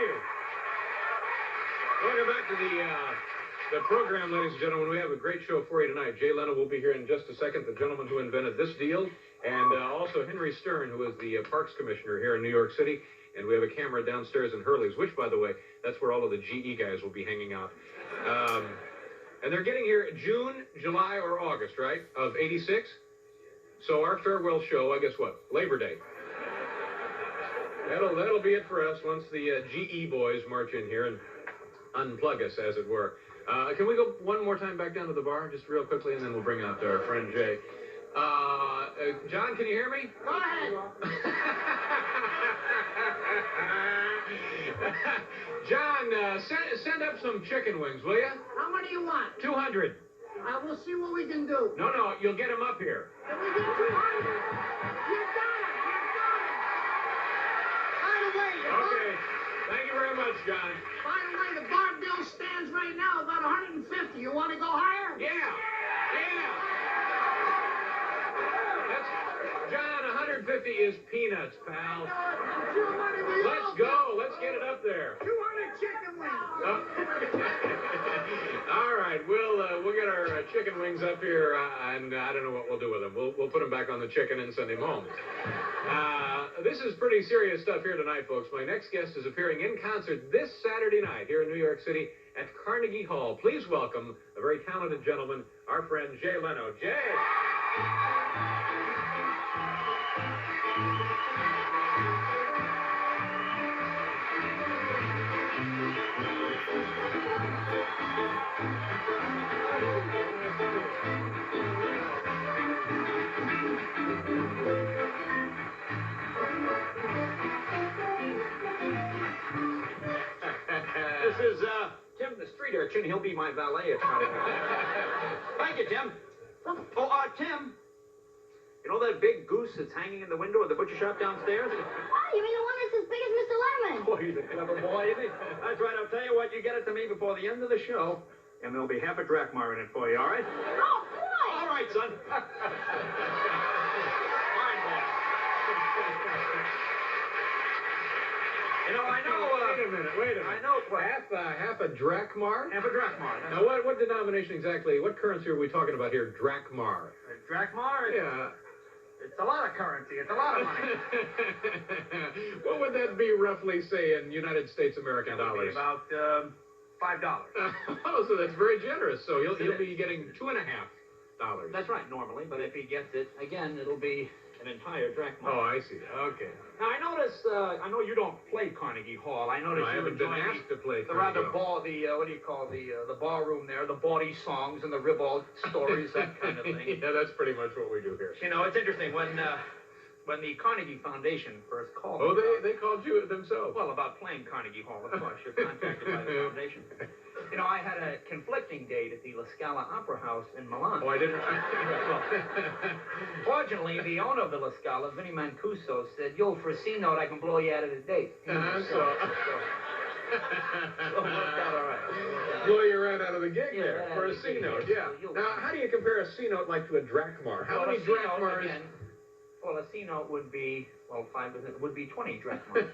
you. Welcome back to the program, ladies and gentlemen. We have a great show for you tonight. Jay Leno will be here in just a second, the gentleman who invented this deal, and also Henry Stern, who is the Parks Commissioner here in New York City. And we have a camera downstairs in Hurley's, which, by the way, that's where all of the GE guys will be hanging out. And they're getting here June, July, or August, right, of '86. So our farewell show, I guess what, Labor Day. That'll be it for us once the GE boys march in here and unplug us, as it were. Can we go one more time back down to the bar, just real quickly, and then we'll bring out our friend Jay. John, can you hear me? Go ahead. John, send up some chicken wings, will you? How many do you want? 200. We'll see what we can do. No, you'll get them up here. Can we get 200? You got it. By the way, okay. Thank you very much, John. By the way, the bar bill stands right now about 150. You want to go higher? Yeah. John, 150 is peanuts, pal. Let's go. Let's get it up there. 200 chicken wings. Oh. All right, we'll get our chicken wings up here, and I don't know what we'll do with them. We'll put them back on the chicken and send him home. This is pretty serious stuff here tonight, folks. My next guest is appearing in concert this Saturday night here in New York City at Carnegie Hall. Please welcome a very talented gentleman, our friend Jay Leno. Jay! This is Tim the street urchin. He'll be my valet at Carnegie. Thank you, Tim. Oh, Tim. You know that big goose that's hanging in the window of the butcher shop downstairs? Oh, you mean the one that's as big as Mr. Lemon? Boy, he's a clever boy, isn't he? That's right. I'll tell you what. You get it to me before the end of the show, and there'll be half a drachma in it for you, all right? Oh, boy! All right, son. Fine, boy. You know, I know... Wait a minute. I know what... Half a drachma? Half a drachma. Now, what denomination exactly, what currency are we talking about here, drachma? Drachma? Yeah. It's a lot of currency. It's a lot of money. What would that be roughly, say, in United States American That would dollars? be about $5. Oh, so that's very generous. So he'll be getting $2.50. That's right, normally. But if he gets it, again, it'll be an entire drachma. Oh, I see. Okay. Now, I notice, I know you don't play Carnegie Hall. I notice I you haven't been enjoy asked to play the Carnegie rather Hall. what do you call the ballroom there, the bawdy songs and the ribald stories, that kind of thing. Yeah, that's pretty much what we do here. You know, it's interesting when the Carnegie Foundation first called Oh, me. they called you themselves. Well, about playing Carnegie Hall, of course. You're contacted by the foundation. You know, I had a conflicting date at the La Scala Opera House in Milan. Oh, I didn't. Fortunately, the owner of the La Scala, Vinnie Mancuso, said, "Yo, for a C note, I can blow you out of the date." So it worked out all right. blow you right out of the gig Yeah, there for a C note. Yeah. So Now, how do you compare a C note like to a drachma? How many drachmas? Well, a C note would be, well, 20 drachmas.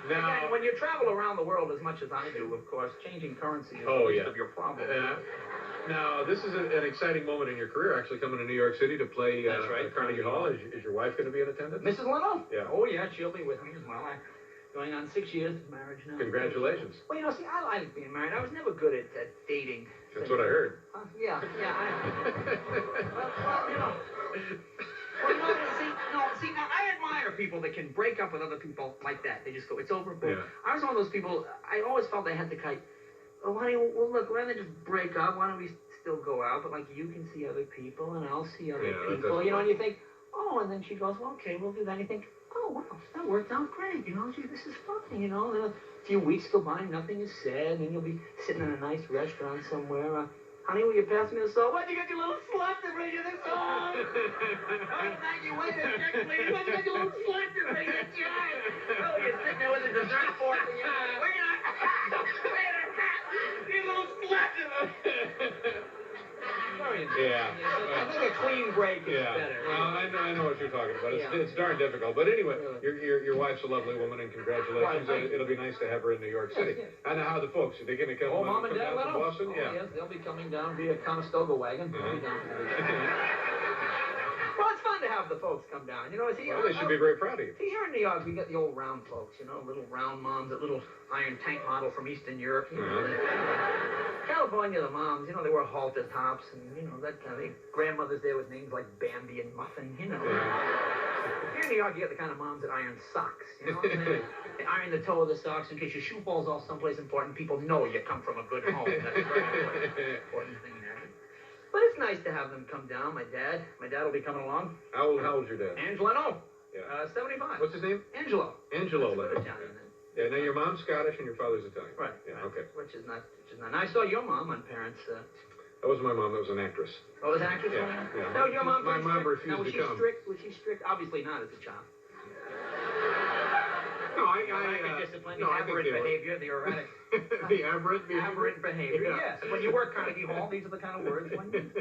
Now, Again, when you travel around the world as much as I do, of course, changing currency is the least of your problem. Now, this is an exciting moment in your career, actually coming to New York City to play That's right, at Carnegie Hall. Is your wife going to be in attendance? Mrs. Leno? Yeah. Oh, yeah, she'll be with me as well. I'm going on 6 years of marriage now. Congratulations. Well, you know, see, I like being married. I was never good at dating. That's what I heard. Yeah. Well, you know. Well, see, now I admire people that can break up with other people like that. They just go, it's over. Boom. Yeah. I was one of those people, I always felt they had to kite. Oh, honey, well, look, rather than just break up, why don't we still go out? But, like, you can see other people, and I'll see other people. You know, and you think, oh, and then she goes, well, okay, we'll do that. And you think, oh, wow, that worked out great. You know, gee, this is fun. You know, and a few weeks go by, nothing is said, and then you'll be sitting in a nice restaurant somewhere. Honey, will you pass me the salt? Why'd you get your little slut to bring you this salt? Oh, thank you. Wait a second, please. Why'd you get your little slut to bring you this? Oh, you're sitting there with a dessert fork and you're like, wait a minute. You little slut. Yeah. I think it's clean break is better. Well, I know what you're talking about. It's darn difficult. But anyway, your wife's a lovely woman, and congratulations. It'll be nice to have her in New York City. Yes. And how the folks? Are they going to come, Mom and Dad, down to Boston? Yes, they'll be coming down via Conestoga wagon. They'll be down Well, it's fun to have the folks come down. You know, they should be very proud of you. See, here in New York, we get the old round folks, little round moms, that little iron tank model from Eastern Europe. California, the moms, they wear halter tops and, that kind of thing. Grandmothers there with names like Bambi and Muffin, Here in New York, you get the kind of moms that iron socks, They iron the toe of the socks in case your shoe falls off someplace important. People know you come from a good home. That's a very important thing there. But it's nice to have them come down. My dad will be coming along. How old's your dad? Leno. Yeah. 75. What's his name? Angelo. Angelo Leno. Italian name. Yeah, now your mom's Scottish and your father's Italian. Right. Yeah, right. okay. Which is nice. And I saw your mom on Parents. That wasn't my mom, that was an actress. Oh, was an actress? Yeah. No, your mom. My mom refused was to come. Was she strict? Obviously not as a child. No, I discipline, the aberrant behavior, the erratic. The aberrant behavior? Aberrant behavior, yes. When you work Carnegie Hall, these are the kind of words one uses.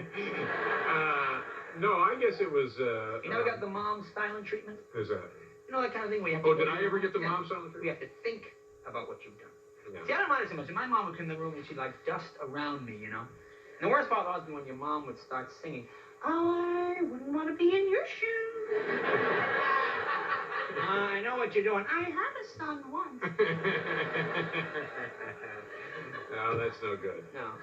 No, I guess it was... you never got the mom styling treatment? Who's that? You that kind of thing where you have to... Oh, did I ever get the mom styling treatment? We have to think about what you've done. Yeah. See, I don't mind it so much. My mom would come in the room and she'd dust around me, And the worst part was when your mom would start singing, I wouldn't want to be in your shoes. I know what you're doing. I had a son once. No, that's no good. No.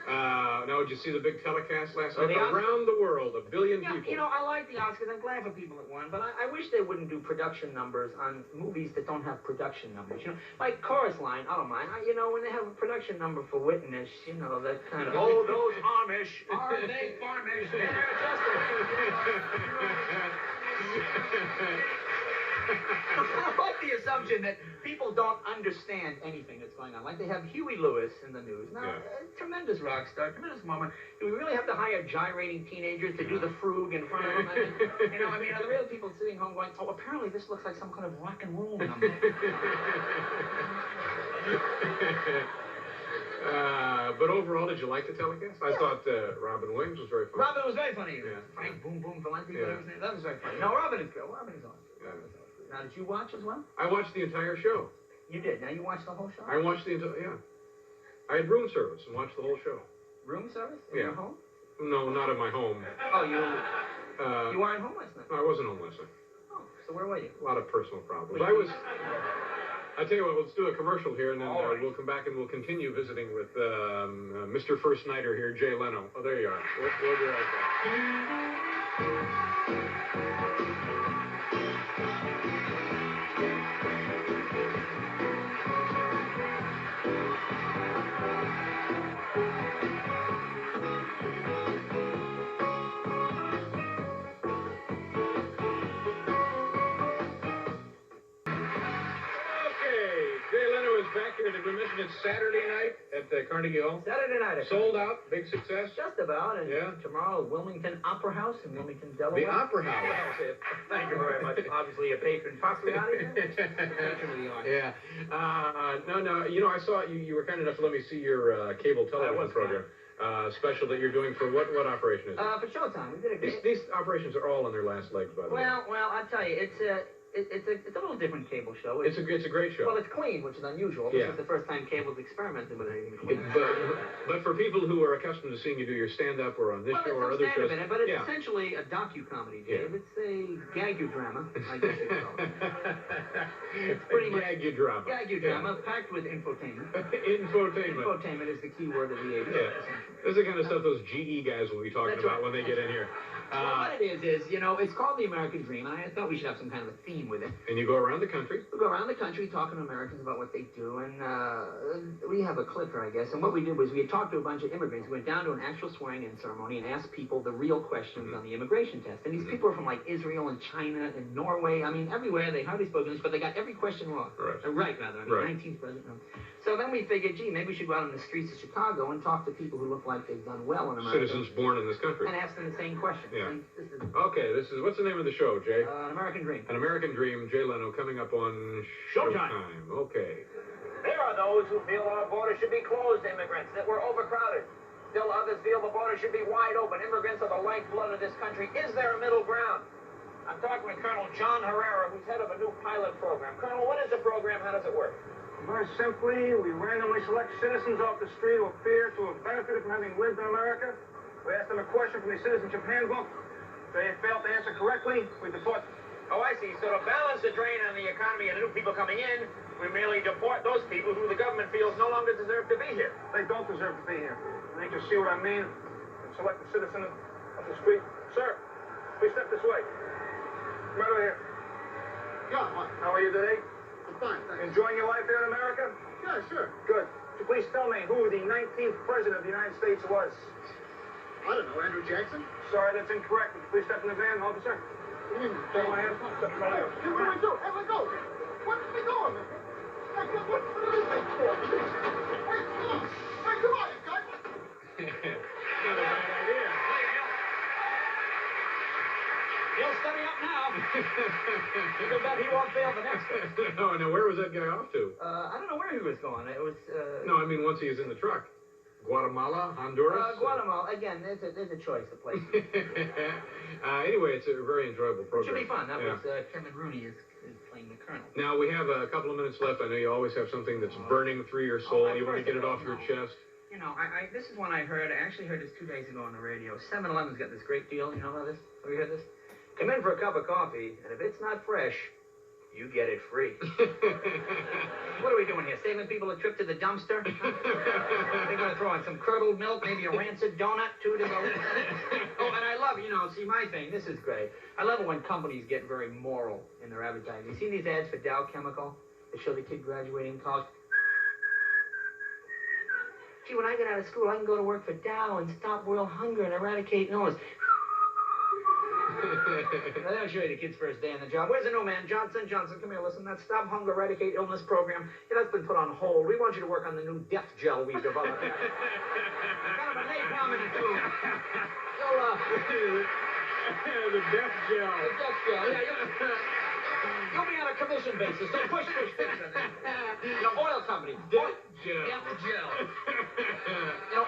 Now, did you see the big telecast last night? The Around the world, 1 billion people. I like the Oscars. I'm glad for people that won, but I wish they wouldn't do production numbers on movies that don't have production numbers. Like Chorus Line, I don't mind. When they have a production number for Witness, that kind of, oh, those Amish, are they farmish? They're just I like the assumption that people don't understand anything that's going on. Like they have Huey Lewis in the news. Now, tremendous rock star, tremendous moment. Do we really have to hire gyrating teenagers to do the frug in front of them? Are the real people sitting home going, oh, apparently this looks like some kind of rock and roll number. But overall, did you like the telecast? I thought Robin Williams was very funny. Robin was very funny. Yeah. Frank Boom Boom Valenti, that was very funny. No, Robin is good. Robin is awesome. Yeah. Now, did you watch as well? I watched the entire show. You did. Now you watched the whole show? I watched the entire, I had room service and watched the whole show. Room service? In your home? No, not in my home. Oh, you weren't home last night? No, I wasn't home last night. Oh, so where were you? A lot of personal problems. I tell you what, let's do a commercial here, and then we'll come back and we'll continue visiting with Mr. First Nighter here, Jay Leno. Oh, there you are. We'll be right back. Back here, did we mention it's Saturday night at Carnegie Hall? Saturday night. Sold out, big success? Just about, and tomorrow, Wilmington Opera House in Wilmington, Delaware. The Opera House. Thank you very much. Obviously a patron. Pastriati? Patron of the art. Yeah. No, I saw you were kind enough to let me see your cable television program. Special that you're doing for what operation is it? For Showtime. We did These operations are all on their last legs, by the way. Well, I'll tell you, it's a little different cable show. It's a great show. Well, it's clean, which is unusual. This is the first time cable's experimented with anything clean. But for people who are accustomed to seeing you do your stand-up or on this show or other shows... but it's essentially a docu-comedy, Dave. It's a gag-u-drama, I guess you could call it. It's pretty much... Gag-u-drama. Gag-u-drama, packed with infotainment. Infotainment. Infotainment is the key word of the age. Yeah. This is the kind of stuff those GE guys will be talking about when they get in here. What it is, it's called The American Dream, and I thought we should have some kind of a theme with it. And you go around the country? We go around the country talking to Americans about what they do, and we have a clicker, I guess. And what we did was we had talked to a bunch of immigrants. We went down to an actual swearing-in ceremony and asked people the real questions on the immigration test. And these people are from, like, Israel and China and Norway. I mean, everywhere. They hardly spoke English, but they got every question wrong. Right, rather. I mean, 19th president. So then we figured, gee, maybe we should go out on the streets of Chicago and talk to people who look like they've done well in America. Citizens born in this country. And ask them the same questions. Yeah. Okay, what's the name of the show, Jay? An American Dream. An American Dream, Jay Leno, coming up on Showtime. Okay. There are those who feel our borders should be closed to immigrants, that we're overcrowded. Still others feel the border should be wide open. Immigrants are the lifeblood of this country. Is there a middle ground? I'm talking with Colonel John Herrera, who's head of a new pilot program. Colonel, what is the program? How does it work? Very simply, we randomly select citizens off the street who appear to have benefited from having lived in America. We ask them a question from the citizenship handbook. If they fail to answer correctly, we deport them. Oh, I see. So to balance the drain on the economy and the new people coming in, we merely deport those people who the government feels no longer deserve to be here. They don't deserve to be here. I think you see what I mean. Select a citizen off the street. Sir, please step this way. Right over here. Yeah, what? How are you today? I'm fine, thanks. Enjoying your life here in America? Yeah, sure. Good. Would you please tell me who the 19th president of the United States was? I don't know, Andrew Jackson? Sorry, that's incorrect. Would you please step in the van, officer? Step my hand. Step my hand. Hey, what do we do? Hey, let go. What are we doing? Hey, what are these things for? Hey, come on. Hey, come on, you guys. Not a bad idea. He'll study up now. You can bet he won't fail the next one. No, now where was that guy off to? I don't know where he was going. It was, No, I mean once he is in the truck. Guatemala, Honduras? Guatemala. Again, there's a choice of places. Anyway, it's a very enjoyable It program. should be fun. That Yeah. was Chairman Rooney is playing the colonel. Now, we have a couple of minutes left. I know you always have something that's burning through your soul. Oh, You want to get it off no. your chest. You know, this is one I heard. I actually heard this 2 days ago on the radio. 7-Eleven's got this great deal. You know about this? Have you heard this? Come in for a cup of coffee, and if it's not fresh, you get it free. What are we doing here? Saving people a trip to the dumpster? They're going to throw in some curdled milk, maybe a rancid donut, too, to go. Oh, and I love, see, my thing, this is great. I love it when companies get very moral in their advertising. You see these ads for Dow Chemical? They show the kid graduating college. Gee, when I get out of school, I can go to work for Dow and stop world hunger and eradicate illness. I'll show you the kid's first day on the job. Where's the new man? Johnson, come here, listen. That Stop Hunger, Eradicate Illness program, that's been put on hold. We want you to work on the new death gel we've developed. Kind of a napalm in it, too. The death gel. The death gel, yeah. You'll be on a commission basis, so push. Oil company. Death gel. Death gel.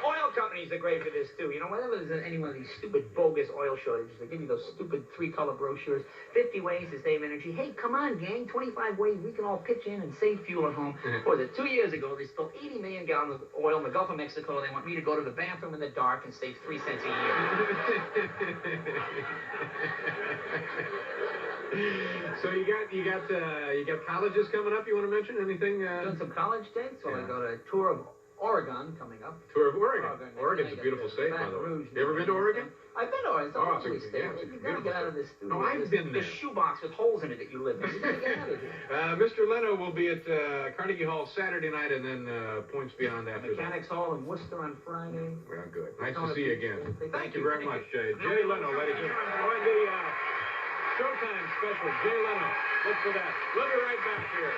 Oil companies are great for this, too. Whenever there's any one of these stupid, bogus oil shortages, they give you those stupid 3-color brochures, 50 ways to save energy. Hey, come on, gang, 25 ways we can all pitch in and save fuel at home. What was it, 2 years ago, they spilled 80 million gallons of oil in the Gulf of Mexico. They want me to go to the bathroom in the dark and save 3 cents a year. So you got colleges coming up. You want to mention anything? Doing some college dates. Well, Yeah. I got a tour of Oregon coming up. Tour of Oregon. Oregon. Oregon's a beautiful state, by the way. You ever been to Oregon? I've been to Oregon. It's a lovely it's a state. beautiful You gotta get out of this. No, I've been there. This shoebox with holes in it that you live in. You gotta get out of here. Mr. Leno will be at Carnegie Hall Saturday night, and then Points Beyond after that. Mechanics Hall in Worcester on Friday. Well, good. Nice to see you again. Thank you very much, Jay. Jay Leno, ladies and gentlemen. Oh, and the Showtime special, Jay Leno. Look for that. We'll be right back here.